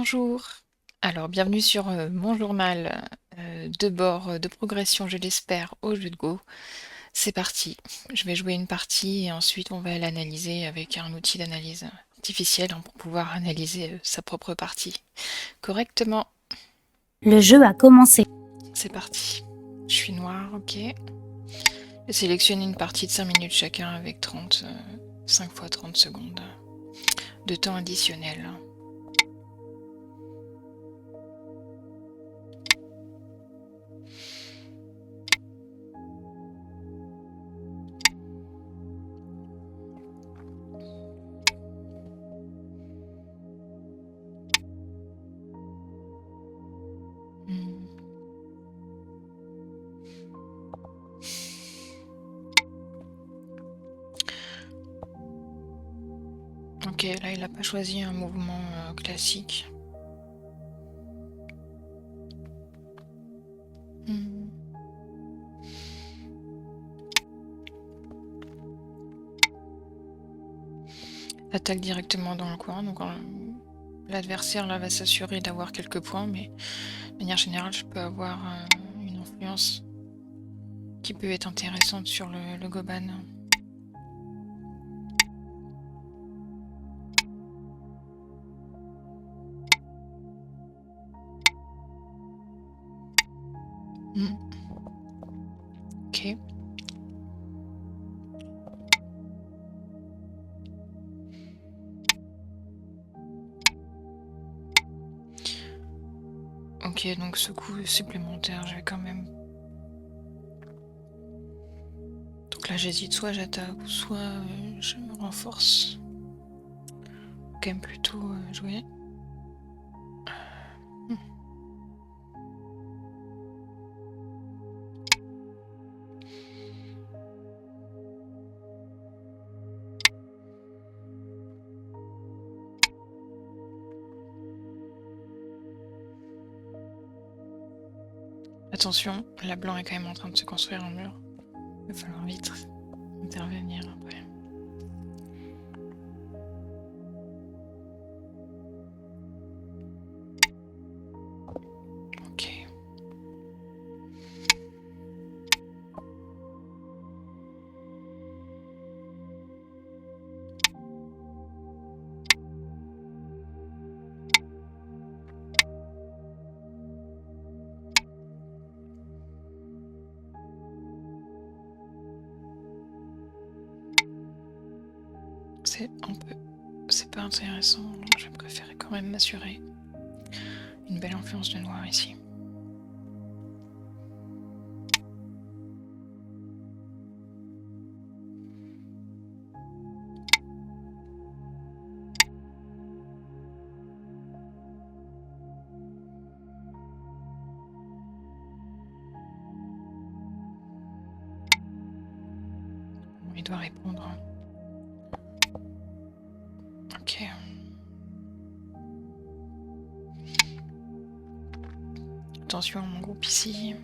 Bonjour. Alors, bienvenue sur mon journal de bord de progression, je l'espère, au jeu de Go. C'est parti. Je vais jouer une partie et ensuite on va l'analyser avec un outil d'analyse artificielle pour pouvoir analyser sa propre partie correctement. Le jeu a commencé. C'est parti. Je suis noire, ok. Je sélectionne une partie de 5 minutes chacun avec 5 fois 30 secondes de temps additionnel. Hmm. Ok, là il n'a pas choisi un mouvement classique. Hmm. Attaque directement dans le coin, donc l'adversaire là va s'assurer d'avoir quelques points, mais de manière générale je peux avoir une influence qui peut être intéressante sur le Goban. Hmm. Ok. Ok, donc ce coup supplémentaire, je vais quand même... Donc là j'hésite, soit j'attaque, ou soit je me renforce. Quand même plutôt jouer. Hmm. Attention, la blanc est quand même en train de se construire un mur. Il va falloir vite intervenir après. Ok. C'est pas intéressant, donc je préférais quand même m'assurer une belle influence de noir ici. Il doit répondre. Ok. Attention à mon groupe ici.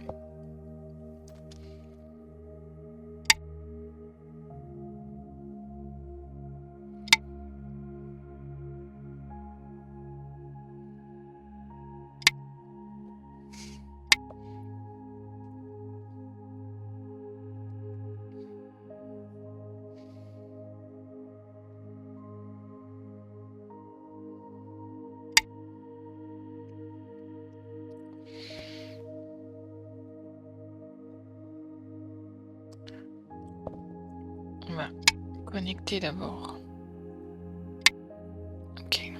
On va connecter d'abord. Ok.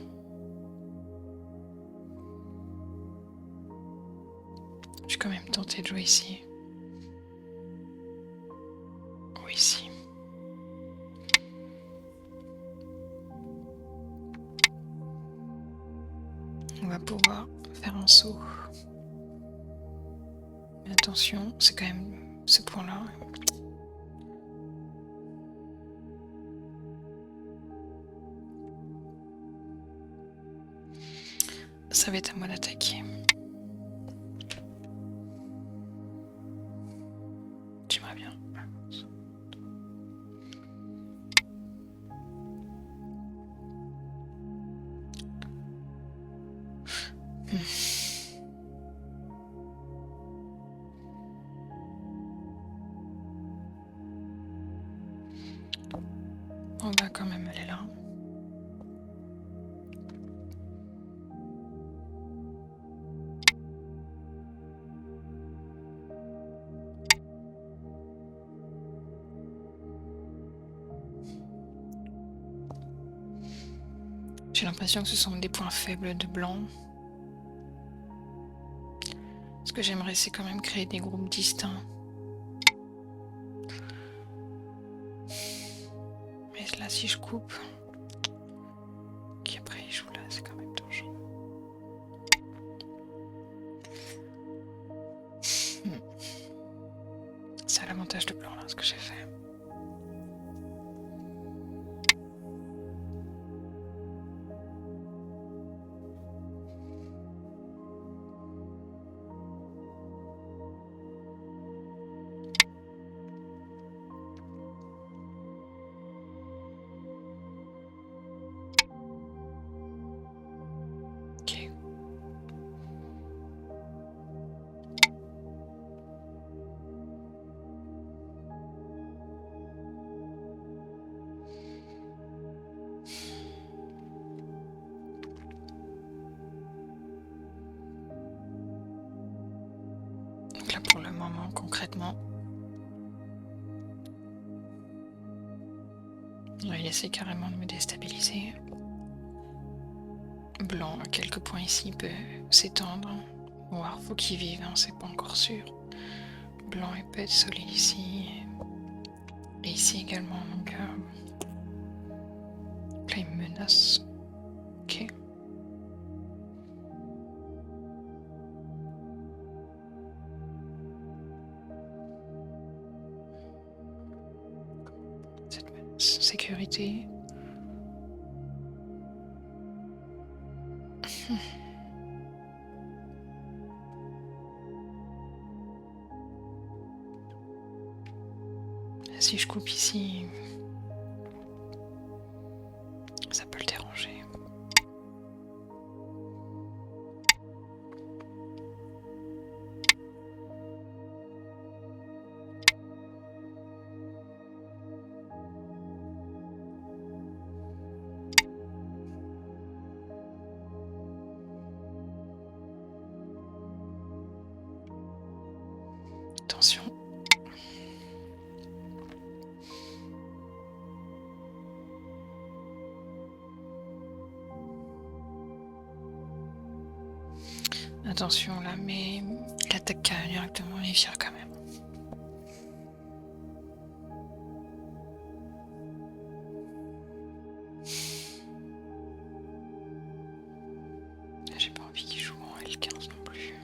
Je vais quand même tenter de jouer ici. Ou ici. On va pouvoir faire un saut. Mais attention, c'est quand même ce point-là. Ça va être à moi d'attaquer. J'aimerais bien. On va quand même aller là. J'ai l'impression que ce sont des points faibles de blanc. Ce que j'aimerais, c'est quand même créer des groupes distincts. Mais là, si je coupe, qui après il joue là, c'est quand même dangereux. C'est l'avantage de blanc là, ce que j'ai fait. Ok. Donc là, pour le moment, concrètement, il essaie carrément de me déstabiliser. Blanc, à quelques points ici, peut s'étendre. Noir, faut qu'il vive, hein, c'est pas encore sûr. Blanc, il peut être solide ici. Et ici également, donc là, il me menace. Ok. Cette menace, sécurité. Si je coupe ici, ça peut le déranger. Attention. Attention là, mais il attaque directement les fiers quand même. J'ai pas envie qu'il joue en L15 non plus.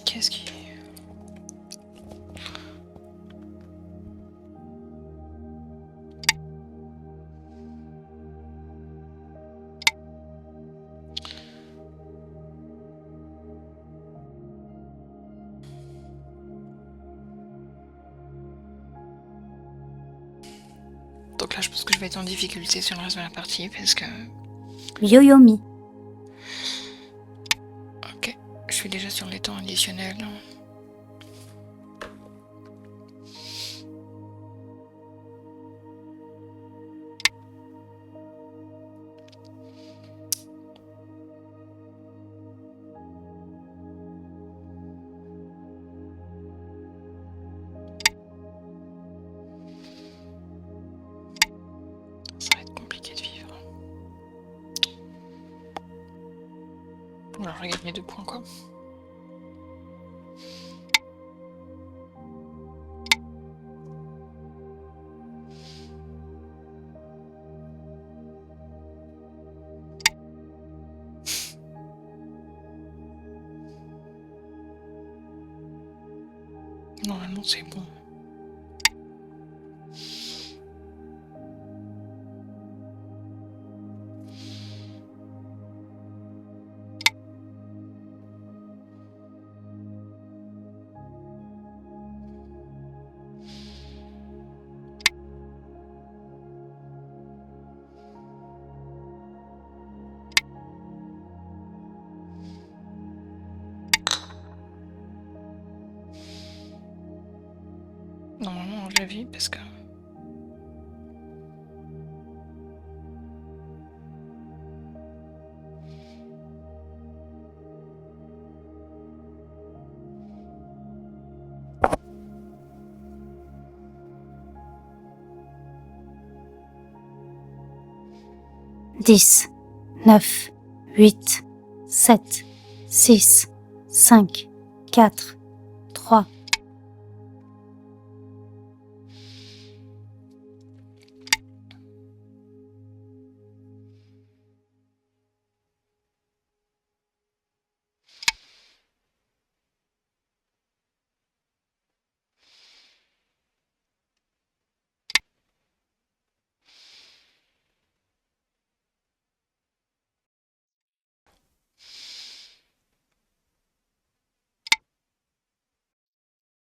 Qu'est-ce qui... Donc là, je pense que je vais être en difficulté sur le reste de la partie parce que... Yoyomi. Ok, je suis déjà sur les temps additionnels. Ça va être compliqué de vivre. Alors, je regarde mes 2 points, quoi. Normalement, c'est bon. Normalement, je l'ai vu parce que... Dix, 9, 8, 7, 6, 5, 4, 3.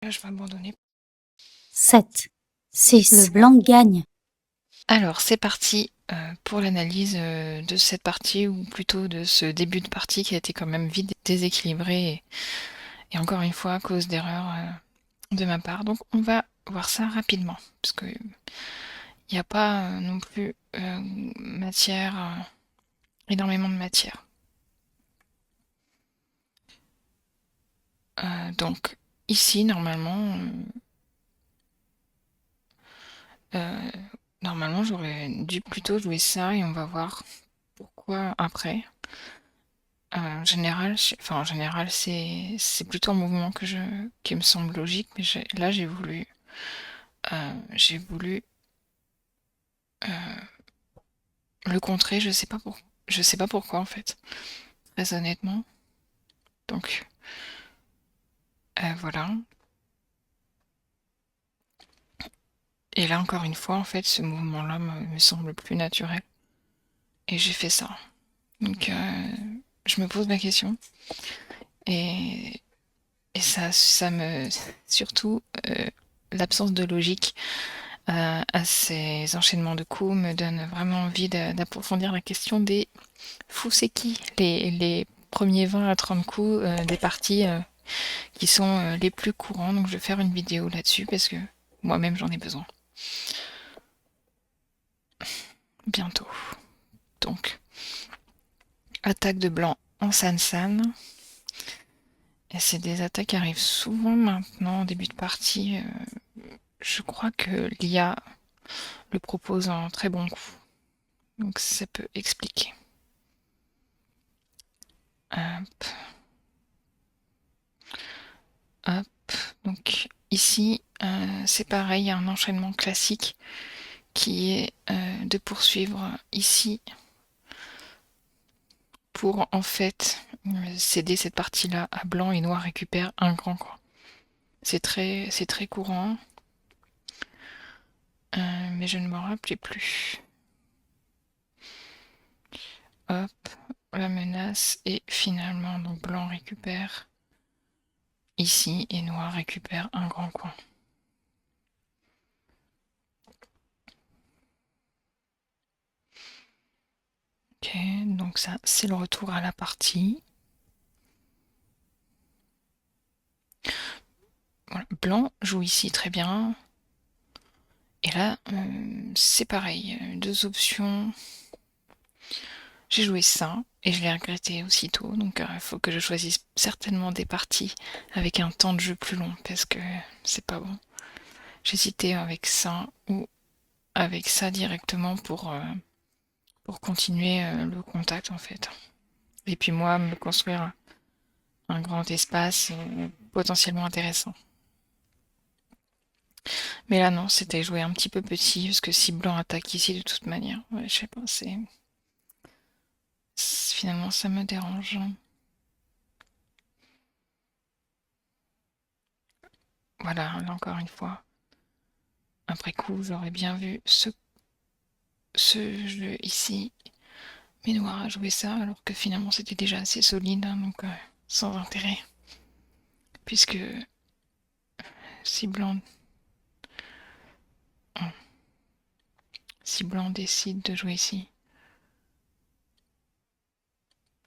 Là, je vais abandonner. 7, 6. Le blanc gagne. Alors, c'est parti pour l'analyse de cette partie, ou plutôt de ce début de partie qui a été quand même vite déséquilibré, et encore une fois à cause d'erreurs de ma part. Donc, on va voir ça rapidement, parce que il n'y a pas non plus énormément de matière. Donc, ici, normalement, j'aurais dû plutôt jouer ça, et on va voir pourquoi après. En général, c'est plutôt un mouvement qui me semble logique, mais là, j'ai voulu le contrer. Je sais pas pourquoi en fait, très honnêtement. Donc voilà. Et là encore une fois, en fait, ce mouvement-là me semble plus naturel, et j'ai fait ça. Donc je me pose la question, et ça me surtout l'absence de logique à ces enchaînements de coups me donne vraiment envie d'approfondir la question des fous c'est qui, les premiers 20 à 30 coups des parties qui sont les plus courants. Donc je vais faire une vidéo là-dessus parce que moi-même j'en ai besoin. Bientôt. Donc, attaque de blanc en san-san. Et c'est des attaques qui arrivent souvent maintenant en début de partie. Je crois que l'IA le propose en très bon coup. Donc ça peut expliquer. Hop. Hop. Donc ici, c'est pareil, il y a un enchaînement classique qui est de poursuivre ici pour en fait céder cette partie-là à blanc, et noir récupère un grand coin. C'est très courant, mais je ne m'en rappelais plus. Hop, la menace, et finalement donc blanc récupère ici et noir récupère un grand coin. Ok, donc ça c'est le retour à la partie. Voilà, blanc joue ici très bien. Et là, c'est pareil, deux options. J'ai joué ça, et je l'ai regretté aussitôt, donc il faut que je choisisse certainement des parties avec un temps de jeu plus long, parce que c'est pas bon. J'hésitais avec ça ou avec ça directement pour continuer le contact en fait. Et puis moi, me construire un grand espace potentiellement intéressant. Mais là non, c'était jouer un petit peu petit, parce que si blanc attaque ici de toute manière, ouais, je sais pas, finalement ça me dérange. Voilà, là encore une fois. Après coup, j'aurais bien vu ce jeu ici, mais noir a joué ça, alors que finalement c'était déjà assez solide, hein, donc sans intérêt. Puisque si blanc, si blanc décide de jouer ici,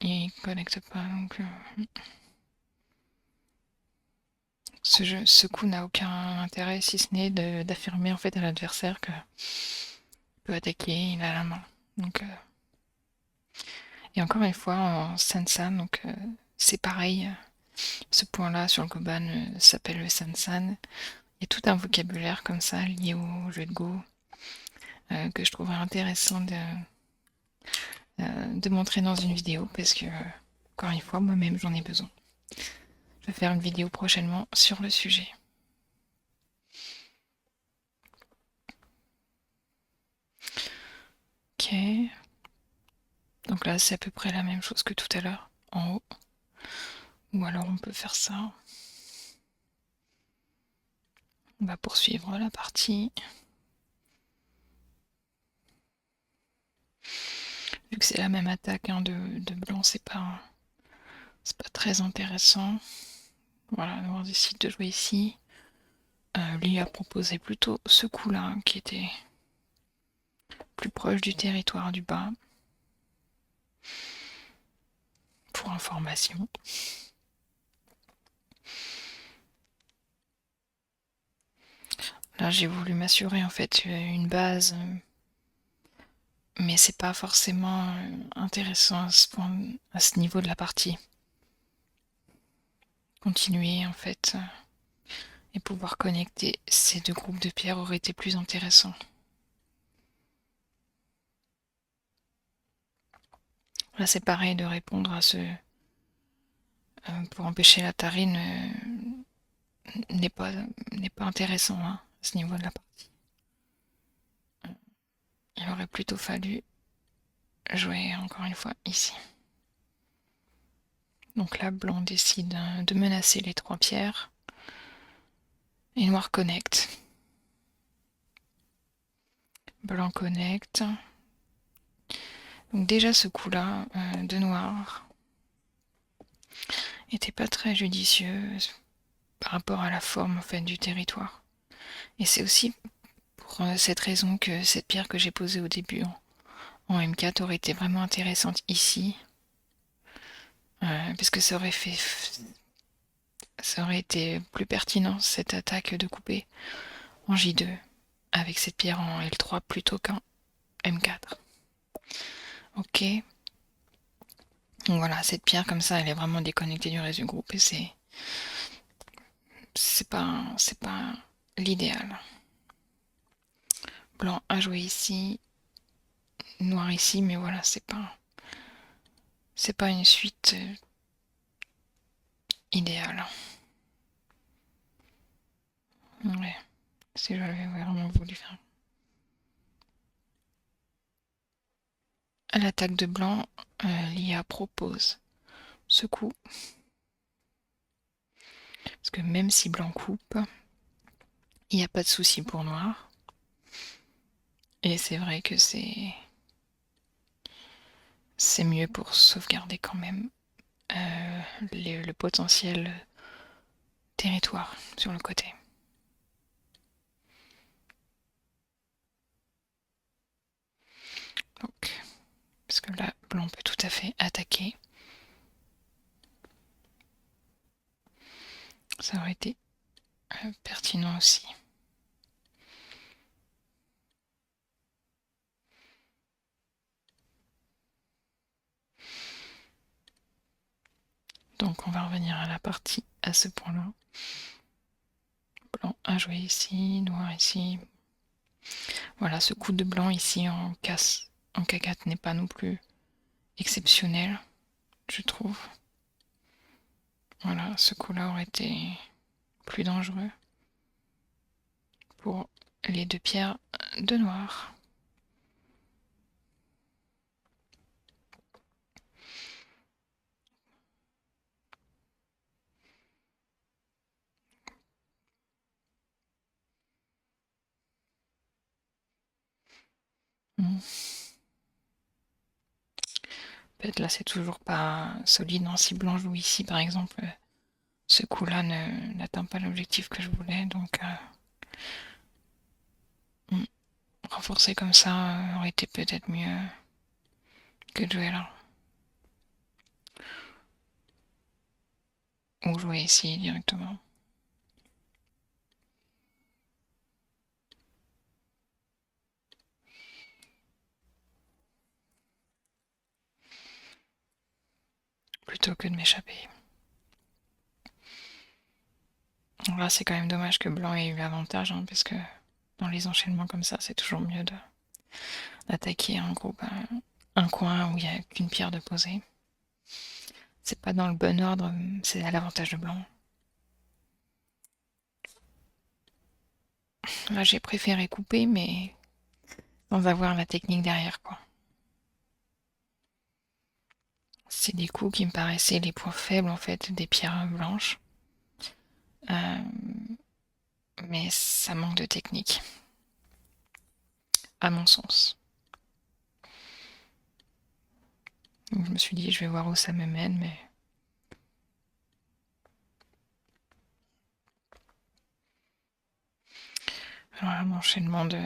il connecte pas, donc Ce coup n'a aucun intérêt si ce n'est d'affirmer en fait à l'adversaire que peut attaquer, il a la main. Donc, et encore une fois, en Sansan, donc c'est pareil. Ce point-là sur le Goban s'appelle le Sansan. Il y a tout un vocabulaire comme ça lié au jeu de Go que je trouverais intéressant de montrer dans une vidéo parce que, encore une fois, moi-même j'en ai besoin. Je vais faire une vidéo prochainement sur le sujet. Ok. Donc là, c'est à peu près la même chose que tout à l'heure, en haut. Ou alors on peut faire ça. On va poursuivre la partie. Vu que c'est la même attaque hein, de blanc, c'est pas très intéressant. Voilà, on décide de jouer ici. Lui a proposé plutôt ce coup-là, hein, qui était plus proche du territoire du bas. Pour information. Là, j'ai voulu m'assurer en fait une base, mais c'est pas forcément intéressant à ce niveau de la partie. Continuer en fait et pouvoir connecter ces deux groupes de pierres aurait été plus intéressant. Là, c'est pareil de répondre à ce pour empêcher la tarine n'est pas intéressant hein, à ce niveau de la partie. Il aurait plutôt fallu jouer encore une fois ici. Donc là, blanc décide de menacer les trois pierres. Et noir connecte. Blanc connecte. Donc déjà ce coup-là de noir était pas très judicieux par rapport à la forme en fait, du territoire. Et c'est aussi pour cette raison que cette pierre que j'ai posée au début en M4 aurait été vraiment intéressante ici. Parce que ça aurait été plus pertinent cette attaque de couper en J2 avec cette pierre en L3 plutôt qu'en M4. Ok. Donc voilà, cette pierre comme ça, elle est vraiment déconnectée du reste du groupe et c'est pas l'idéal. Blanc a joué ici, noir ici, mais voilà, c'est pas une suite idéale. Ouais, si j'avais vraiment voulu faire. À l'attaque de blanc, l'IA propose ce coup. Parce que même si blanc coupe, il n'y a pas de souci pour noir. Et c'est vrai que c'est mieux pour sauvegarder quand même le potentiel territoire sur le côté. Donc, parce que là, blanc peut tout à fait attaquer. Ça aurait été pertinent aussi. Donc on va revenir à la partie à ce point-là. Blanc a joué ici, noir ici. Voilà, ce coup de blanc ici en K4 n'est pas non plus exceptionnel, je trouve. Voilà, ce coup-là aurait été plus dangereux pour les deux pierres de noir. Peut-être là c'est toujours pas solide. Non, si blanc joue ici par exemple, ce coup-là n'atteint pas l'objectif que je voulais. Donc renforcer comme ça aurait été peut-être mieux que de jouer là. Ou jouer ici directement. plutôt que de m'échapper. Là, c'est quand même dommage que blanc ait eu l'avantage, hein, parce que dans les enchaînements comme ça, c'est toujours mieux d'attaquer un groupe, un coin où il n'y a qu'une pierre de posée. C'est pas dans le bon ordre, c'est à l'avantage de blanc. Là, j'ai préféré couper, mais sans avoir la technique derrière, quoi. C'est des coups qui me paraissaient les points faibles, en fait, des pierres blanches. Euh, mais ça manque de technique, à mon sens. Donc, je me suis dit, je vais voir où ça me mène, mais... Alors, un enchaînement de...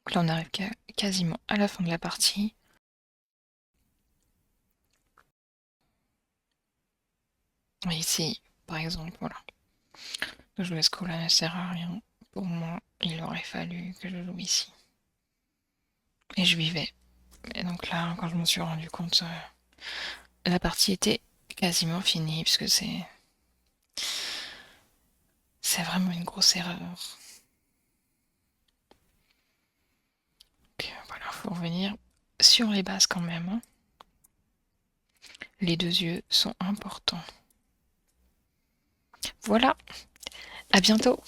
Donc là, on arrive quasiment à la fin de la partie. Et ici, par exemple, voilà. De jouer ce coup-là ne sert à rien. Pour moi, il aurait fallu que je joue ici. Et je vivais. Et donc là, quand je me suis rendu compte, la partie était quasiment finie, puisque c'est vraiment une grosse erreur. Donc voilà, faut revenir sur les bases quand même, hein. Les deux yeux sont importants. Voilà, à bientôt.